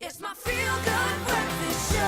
It's my feel-good breakfast show.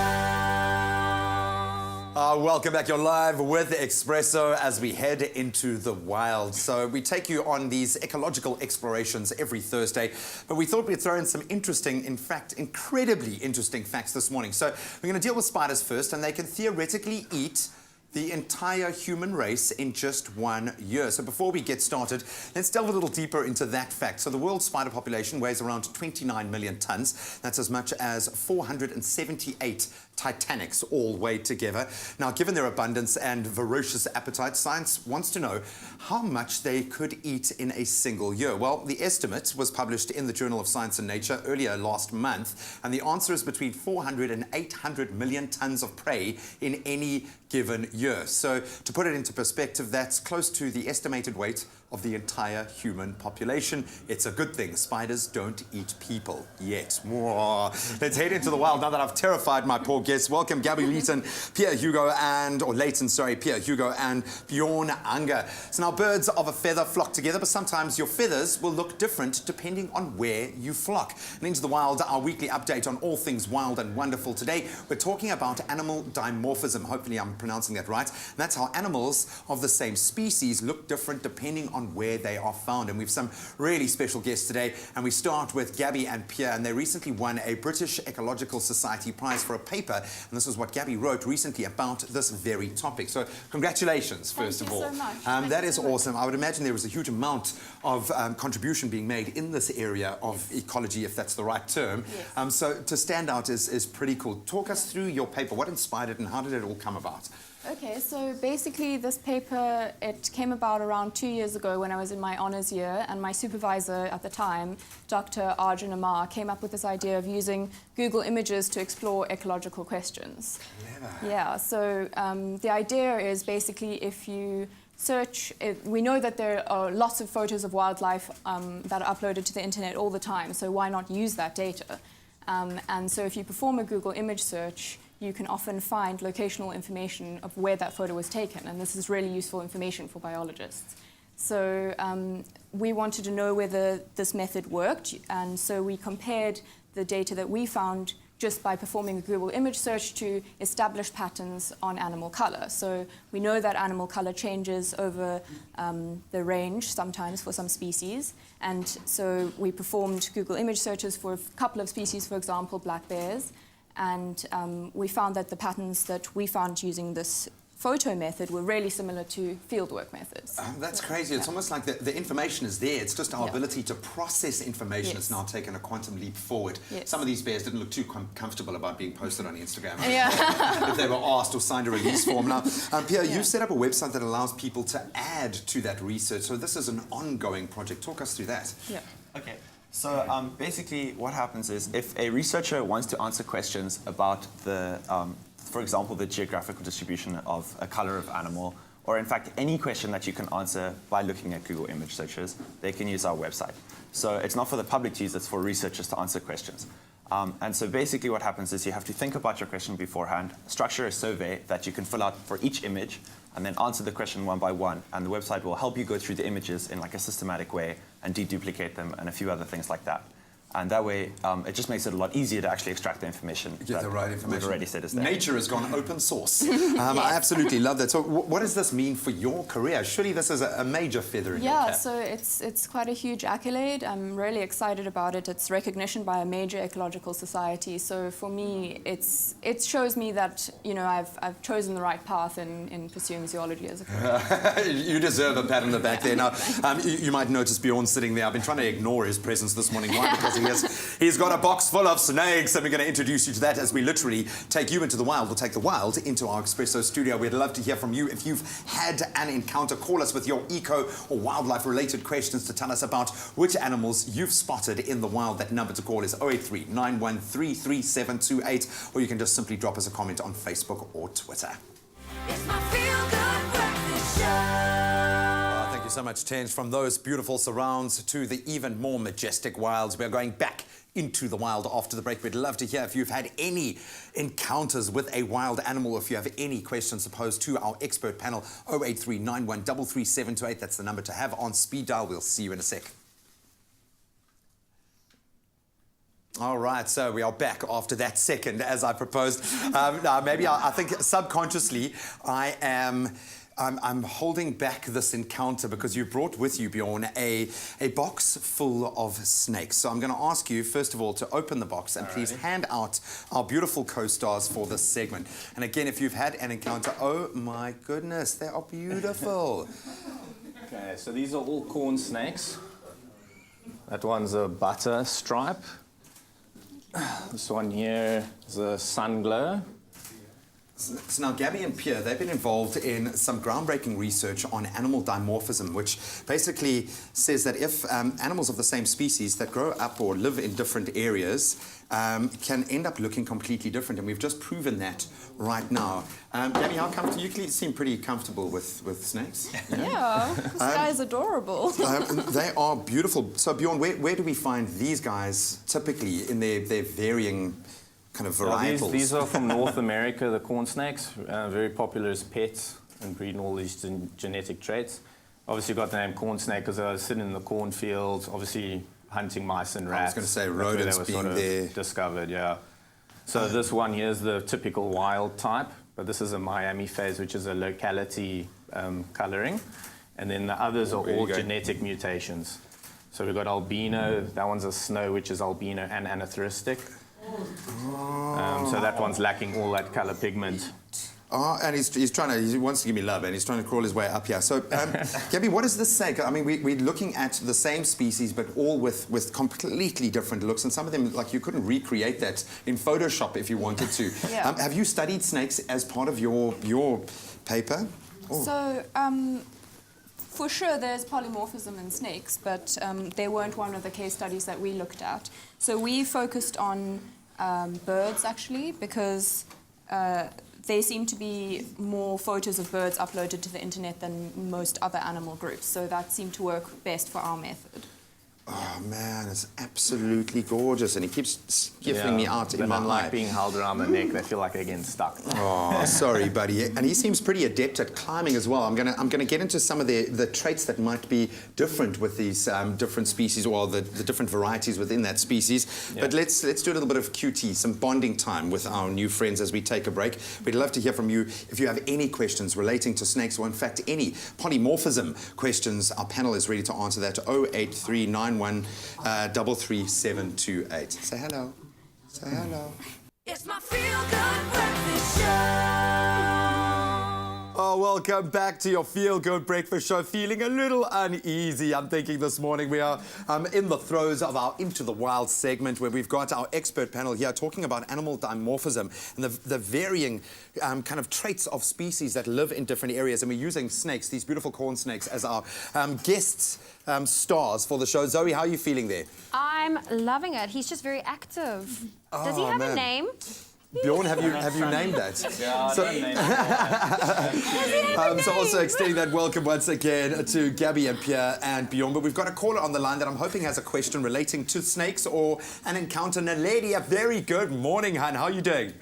Welcome back. You're live with Expresso as we head into the wild. So we take you on these ecological explorations every Thursday, but we thought we'd throw in some interesting, in fact, incredibly interesting facts this morning. So we're going to deal with spiders first, and they can theoretically eat the entire human race in just 1 year. So before we get started, let's delve a little deeper into that fact. So the world spider population weighs around 29 million tons. That's as much as 478 Titanics all weighed together. Now, given their abundance and voracious appetite, science wants to know how much they could eat in a single year. Well, the estimate was published in the Journal of Science and Nature earlier last month, and the answer is between 400 and 800 million tons of prey in any given year. So to put it into perspective, that's close to the estimated weight of the entire human population. It's a good thing spiders don't eat people yet. Whoa. Let's head into the wild now that I've terrified my poor guests. Welcome Gabby Leighton, Pierre Hugo and Bjorn Unger. So now birds of a feather flock together, but sometimes your feathers will look different depending on where you flock. And Into the Wild, our weekly update on all things wild and wonderful. Today, we're talking about animal dimorphism. Hopefully I'm pronouncing that right. And that's how animals of the same species look different depending on where they are found. And we've some really special guests today. And we start with Gabby and Pierre, and they recently won a British Ecological Society prize for a paper. And this is what Gabby wrote recently about this very topic. So congratulations, first of all. Thank you so much. That is awesome. I would imagine there was a huge amount of contribution being made in this area of ecology, if that's the right term. Yes. So to stand out is pretty cool. Talk us through your paper. What inspired it and how did it all come about? Okay, so basically this paper, it came about around 2 years ago when I was in my honours year, and my supervisor at the time, Dr. Arjun Amar, came up with this idea of using Google Images to explore ecological questions. Clever. Yeah, so the idea is basically if you search, we know that there are lots of photos of wildlife that are uploaded to the internet all the time, so why not use that data? And so if you perform a Google image search, you can often find locational information of where that photo was taken, and this is really useful information for biologists. So we wanted to know whether this method worked, and so we compared the data that we found just by performing a Google image search to establish patterns on animal color. So we know that animal color changes over the range sometimes for some species, and so we performed Google image searches for a couple of species, for example, black bears, and we found that the patterns that we found using this photo method were really similar to fieldwork methods. That's crazy. It's almost like the information is there. It's just our ability to process information has now taken a quantum leap forward. Some of these bears didn't look too comfortable about being posted on Instagram if they were asked or signed a release form. Now, Pierre, you've set up a website that allows people to add to that research. So this is an ongoing project. Talk us through that. Okay. So basically what happens is if a researcher wants to answer questions about the, for example, the geographical distribution of a color of animal, or in fact any question that you can answer by looking at Google image searches, they can use our website. So it's not for the public to use, it's for researchers to answer questions. And so basically what happens is you have to think about your question beforehand, structure a survey that you can fill out for each image, and then answer the question one by one. And the website will help you go through the images in like a systematic way and deduplicate them and a few other things like that. And that way, it just makes it a lot easier to actually extract the information. Get the right information. We've already said is there. Nature has gone open source. I absolutely love that. So what does this mean for your career? Surely this is a major feather in your cap. Yeah, so it's quite a huge accolade. I'm really excited about it. It's recognition by a major ecological society. So for me, it shows me that I've chosen the right path in pursuing zoology as a career. You deserve a pat on the back there. Now, you might notice Bjorn sitting there. I've been trying to ignore his presence this morning. Why? Because he's got a box full of snakes, and we're going to introduce you to that as we literally take you into the wild, or take the wild into our Expresso studio. We'd love to hear from you. If you've had an encounter, call us with your eco or wildlife-related questions to tell us about which animals you've spotted in the wild. That number to call is 083 913 3728, or you can just simply drop us a comment on Facebook or Twitter. It's my feel-good breakfast show. Thank you so much, Tench. From those beautiful surrounds to the even more majestic wilds, we're going back into the wild after the break. We'd love to hear if you've had any encounters with a wild animal, or if you have any questions to pose to our expert panel. 083 913 3728. That's the number to have on speed dial. We'll see you in a sec. All right, so we are back after that second, as I proposed. Now, maybe I think subconsciously I'm holding back this encounter because you brought with you, Bjorn, a box full of snakes. So I'm going to ask you, first of all, to open the box and please hand out our beautiful co-stars for this segment. And again, if you've had an encounter, oh my goodness, they are beautiful. Okay, so these are all corn snakes. That one's a butter stripe. This one here is a sun glow. So now Gabby and Pierre, they've been involved in some groundbreaking research on animal dimorphism, which basically says that if animals of the same species that grow up or live in different areas can end up looking completely different, and we've just proven that right now. Gabby, how comfortable? You seem pretty comfortable with snakes. Yeah, this guy is adorable. They are beautiful. So Bjorn, where do we find these guys typically in their varying kind of varietals? These are from North America, the corn snakes, very popular as pets and breeding all these genetic traits. Obviously got the name corn snake because I was sitting in the cornfields, obviously hunting mice and rats. I was going to say rodents being there. Discovered, yeah. So this one here is the typical wild type, but this is a Miami phase, which is a locality coloring. And then the others are all genetic mutations. So we've got albino, that one's a snow, which is albino and anatheristic. So that one's lacking all that color pigment. Oh, and he wants to give me love, and he's trying to crawl his way up here. So, Gabby, what does this say? I mean, we're looking at the same species, but all with completely different looks, and some of them, like, you couldn't recreate that in Photoshop if you wanted to. Yeah. Have you studied snakes as part of your paper? Oh. So, for sure, there's polymorphism in snakes, but they weren't one of the case studies that we looked at. So we focused on birds, actually, because there seem to be more photos of birds uploaded to the internet than most other animal groups. So that seemed to work best for our method. Oh man, it's absolutely gorgeous, and he keeps skiffing me out in my unlike eye. being held around the neck, they feel like they're getting stuck. Oh, sorry, buddy. And he seems pretty adept at climbing as well. I'm gonna get into some of the traits that might be different with these different species, or the different varieties within that species. Yeah. But let's do a little bit of QT, some bonding time with our new friends as we take a break. We'd love to hear from you if you have any questions relating to snakes, or in fact any polymorphism questions. Our panel is ready to answer that. 08391 33728. Say hello. Say hello. It's my feel-good breakfast show. Oh, welcome back to your Feel Good Breakfast Show. Feeling a little uneasy, I'm thinking this morning. We are in the throes of our Into the Wild segment, where we've got our expert panel here talking about animal dimorphism and the varying kind of traits of species that live in different areas. And we're using snakes, these beautiful corn snakes, as our guests. Stars for the show. Zoe, how are you feeling there? I'm loving it. He's just very active. Does he have a name? Bjorn, have you named that? Yeah, so, so also extending that welcome once again to Gabby and Pierre and Bjorn. But we've got a caller on the line that I'm hoping has a question relating to snakes or an encounter. Naledi, a very good morning, hun. How are you doing?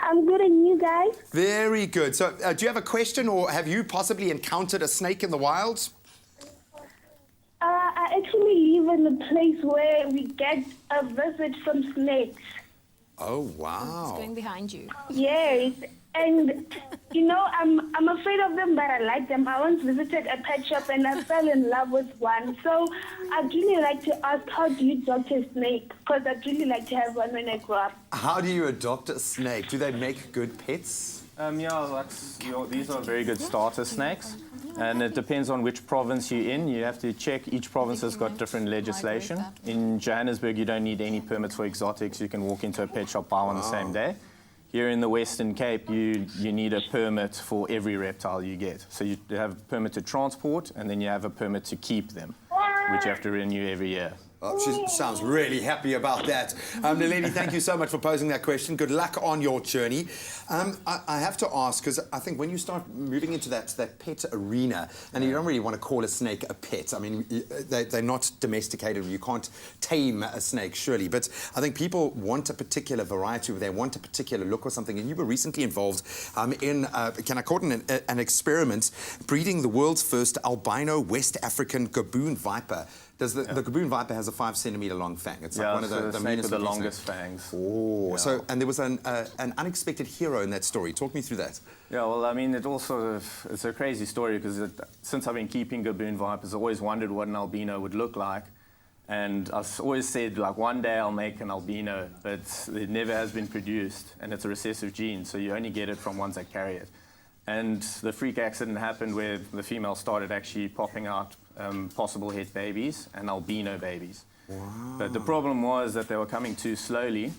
I'm good, and you guys? Very good. So do you have a question, or have you possibly encountered a snake in the wild? I actually live in a place where we get a visit from snakes. Oh, wow. It's going behind you. Yes, and you know, I'm afraid of them, but I like them. I once visited a pet shop and I fell in love with one. So I'd really like to ask, how do you adopt a snake? Because I'd really like to have one when I grow up. How do you adopt a snake? Do they make good pets? These are very good starter snakes, and it depends on which province you're in. You have to check. Each province has got different legislation. In Johannesburg, you don't need any permits for exotics. You can walk into a pet shop, buy one the same day. Here in the Western Cape, you need a permit for every reptile you get. So you have a permit to transport, and then you have a permit to keep them, which you have to renew every year. Oh, she sounds really happy about that. Naledi, thank you so much for posing that question. Good luck on your journey. I have to ask, because I think when you start moving into that pet arena, and you don't really want to call a snake a pet. I mean, they're not domesticated. You can't tame a snake, surely. But I think people want a particular variety, or they want a particular look or something. And you were recently involved in, can I call it an experiment, breeding the world's first albino West African gaboon viper. Does the gaboon viper has a 5 centimeter long fang? It's like one of so the snake with the looking longest snakes. fangs. Oh, Yeah. so and there was an unexpected hero in that story. Talk me through that. Yeah, well, I mean, it's a crazy story because since I've been keeping gaboon vipers, I always wondered what an albino would look like. And I've always said, like, one day I'll make an albino, but it never has been produced. And it's a recessive gene, so you only get it from ones that carry it. And the freak accident happened where the female started actually popping out possible het babies and albino babies. Wow. But the problem was that they were coming too slowly.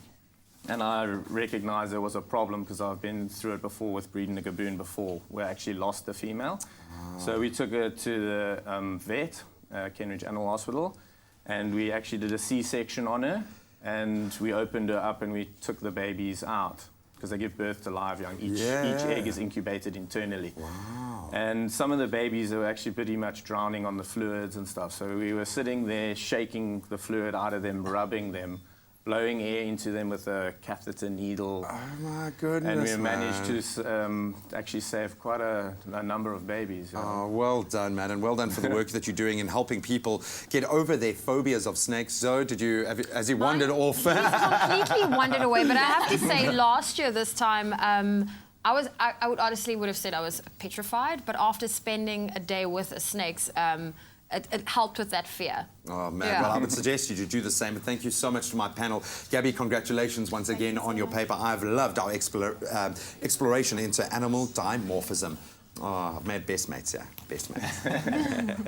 And I recognized there was a problem because I've been through it before with breeding a gaboon before, where I actually lost the female. Wow. So we took her to the vet, Kenridge Animal Hospital, and we actually did a C-section on her, and we opened her up and we took the babies out because they give birth to live young. Each egg is incubated internally. Wow. And some of the babies were actually pretty much drowning on the fluids and stuff. So we were sitting there shaking the fluid out of them, rubbing them, blowing air into them with a catheter needle. Oh my goodness, and we managed to actually save quite a number of babies. Oh, well done, man, and well done for the work that you're doing in helping people get over their phobias of snakes. Zoe, has he wandered off? He's completely wandered away, but I have to say, last year this time, I would honestly would have said I was petrified, but after spending a day with the snakes, it helped with that fear. Oh, man. Yeah. Well, I would suggest you to do the same. But thank you so much to my panel. Gabby, congratulations once again on your paper. I've loved our exploration into animal dimorphism. Oh, I've made best mates here. Best mates.